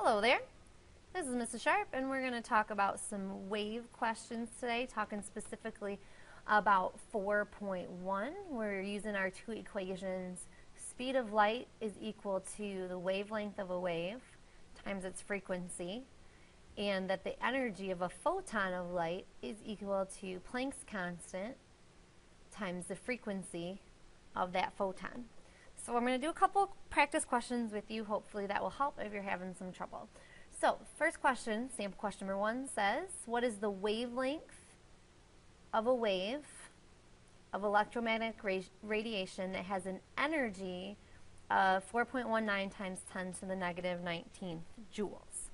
Hello there, this is Mrs. Sharp, and we're going to talk about some wave questions today, talking specifically about 4.1. We're using our two equations. Speed of light is equal to the wavelength of a wave times its frequency, and that the energy of a photon of light is equal to Planck's constant times the frequency of that photon. So I'm going to do a couple practice questions with you. Hopefully that will help if you're having some trouble. So first question, sample question number 1 says, what is the wavelength of a wave of electromagnetic radiation that has an energy of 4.19 times 10 to the negative 19 joules?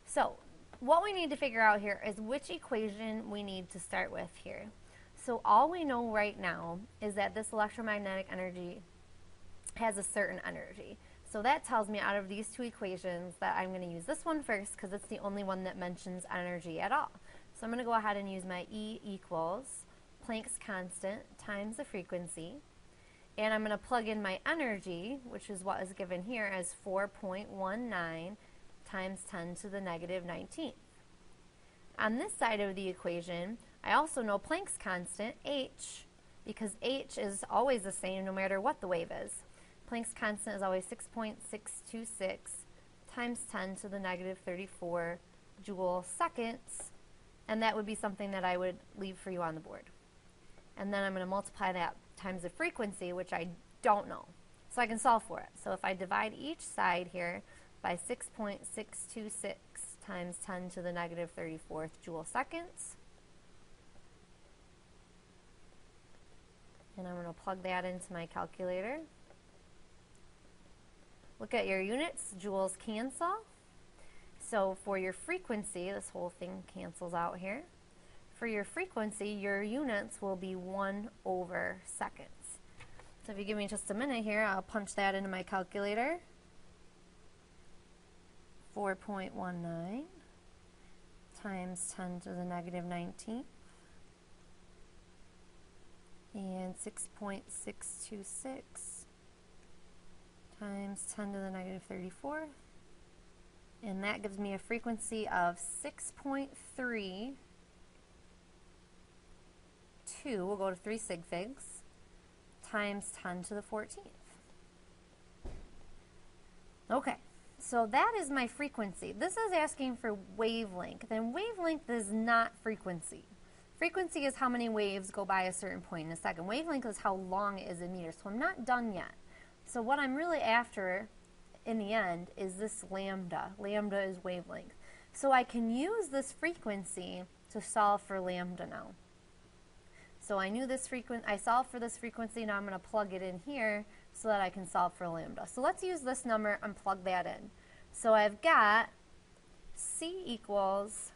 So what we need to figure out here is which equation we need to start with here. So all we know right now is that this electromagnetic energy has a certain energy. So that tells me out of these two equations that I'm going to use this one first because it's the only one that mentions energy at all. So I'm going to go ahead and use my E equals Planck's constant times the frequency, and I'm going to plug in my energy, which is what is given here as 4.19 times 10 to the negative 19th. On this side of the equation, I also know Planck's constant, h, because h is always the same no matter what the wave is. Planck's constant is always 6.626 times 10 to the negative 34 joule seconds, and that would be something that I would leave for you on the board. And then I'm going to multiply that times the frequency, which I don't know, so I can solve for it. So if I divide each side here by 6.626 times 10 to the negative 34th joule seconds, and I'm going to plug that into my calculator. Look at your units, joules cancel. So for your frequency, this whole thing cancels out here. For your frequency, your units will be 1 over seconds. So if you give me just a minute here, I'll punch that into my calculator. 4.19 times 10 to the negative 19 and 6.626 times 10 to the negative 34, and that gives me a frequency of 6.32, we'll go to 3 sig figs, times 10 to the 14th. Okay, so that is my frequency. This is asking for wavelength, and wavelength is not frequency. Frequency is how many waves go by a certain point in a second. Wavelength is how long it is in meters, so I'm not done yet. So what I'm really after in the end is this lambda. Lambda is wavelength. So I can use this frequency to solve for lambda now. So I knew this frequency, I solved for this frequency, now I'm going to plug it in here so that I can solve for lambda. So let's use this number and plug that in. So I've got C equals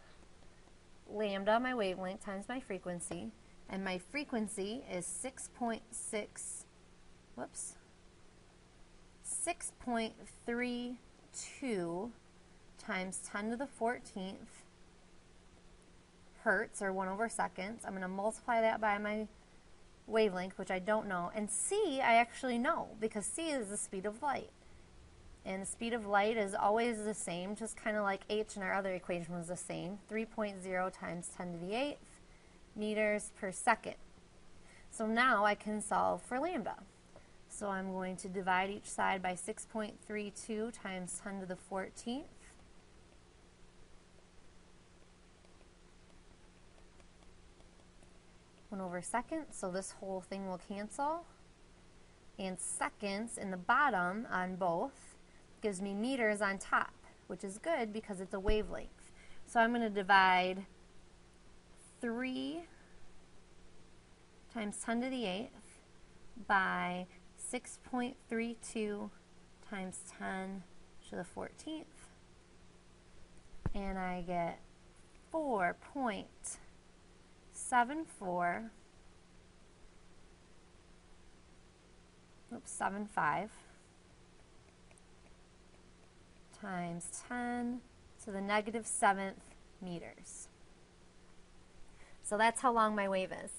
lambda, my wavelength, times my frequency, and my frequency is 6.32 times 10 to the 14th hertz, or 1 over seconds. I'm going to multiply that by my wavelength, which I don't know, and C I actually know because C is the speed of light, and the speed of light is always the same, just kind of like h in our other equation was the same, 3.0 times 10 to the 8th meters per second. So now I can solve for lambda. So I'm going to divide each side by 6.32 times 10 to the 14th. One over second, so this whole thing will cancel. And seconds in the bottom on both gives me meters on top, which is good because it's a wavelength. So I'm going to divide 3 times 10 to the 8th by 6.32 times 10 to the 14th, and I get 4.75 times 10 to the negative 7th meters. So that's how long my wave is.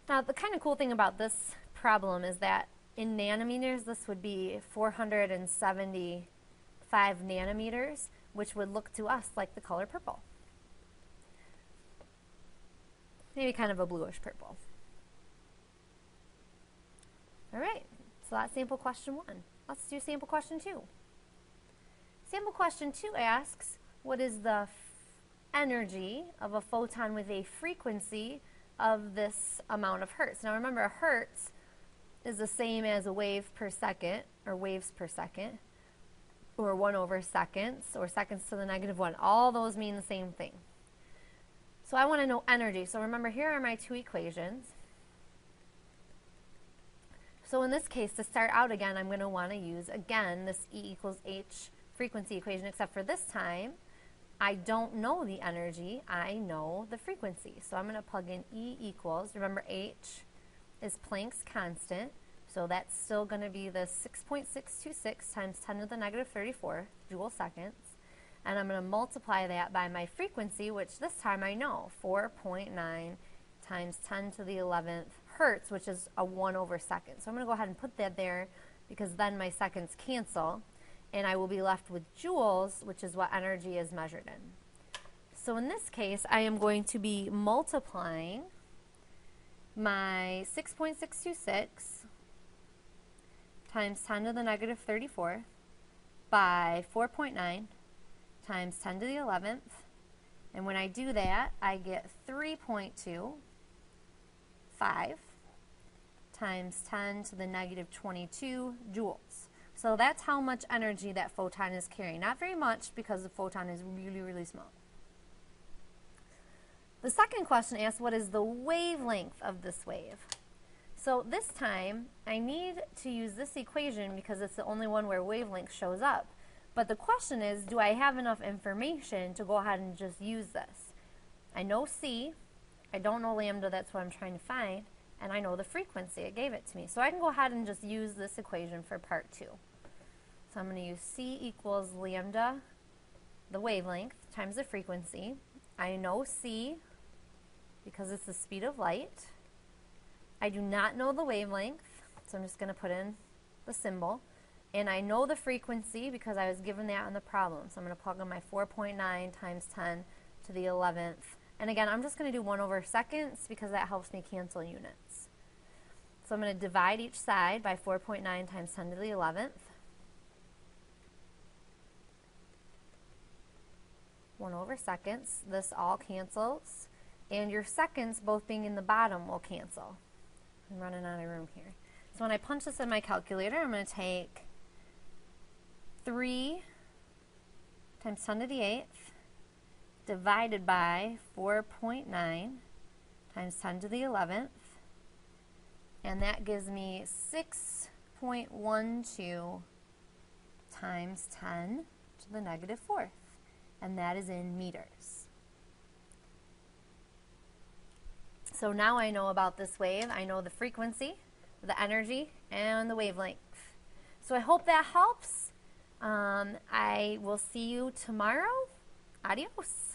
Now the kind of cool thing about this problem is that in nanometers, this would be 475 nanometers, which would look to us like the color purple. Maybe kind of a bluish purple. All right, so that's sample question 1. Let's do sample question 2. Sample question 2 asks, what is the energy of a photon with a frequency of this amount of hertz? Now remember, a hertz is the same as a wave per second, or waves per second, or 1 over seconds, or seconds to the negative 1. All those mean the same thing. So I want to know energy. So remember, here are my 2 equations. So in this case, to start out again, I'm going to want to use, again, this E equals H frequency equation, except for this time, I don't know the energy, I know the frequency. So I'm going to plug in E equals, remember H is Planck's constant, so that's still going to be the 6.626 times 10 to the negative 34 joule seconds. And I'm going to multiply that by my frequency, which this time I know, 4.9 times 10 to the 11th hertz, which is a 1 over second. So I'm going to go ahead and put that there because then my seconds cancel, and I will be left with joules, which is what energy is measured in. So in this case, I am going to be multiplying my 6.626 times 10 to the negative 34 by 4.9 times 10 to the 11th. And when I do that, I get 3.25 times 10 to the negative 22 joules. So that's how much energy that photon is carrying. Not very much because the photon is really, really small. The second question asks, what is the wavelength of this wave? So this time, I need to use this equation because it's the only one where wavelength shows up. But the question is, do I have enough information to go ahead and just use this? I know C, I don't know lambda, that's what I'm trying to find, and I know the frequency, it gave it to me. So I can go ahead and just use this equation for part 2. So I'm going to use C equals lambda, the wavelength, times the frequency. I know C because it's the speed of light. I do not know the wavelength, so I'm just going to put in the symbol. And I know the frequency because I was given that on the problem. So I'm going to plug in my 4.9 times 10 to the 11th. And again, I'm just going to do 1 over seconds because that helps me cancel units. So I'm going to divide each side by 4.9 times 10 to the 11th. 1 over seconds. This all cancels. And your seconds, both being in the bottom, will cancel. I'm running out of room here. So when I punch this in my calculator, I'm going to take 3 times 10 to the 8th divided by 4.9 times 10 to the 11th. And that gives me 6.12 times 10 to the negative 4th. And that is in meters. So now I know about this wave. I know the frequency, the energy, and the wavelength. So I hope that helps. I will see you tomorrow. Adios.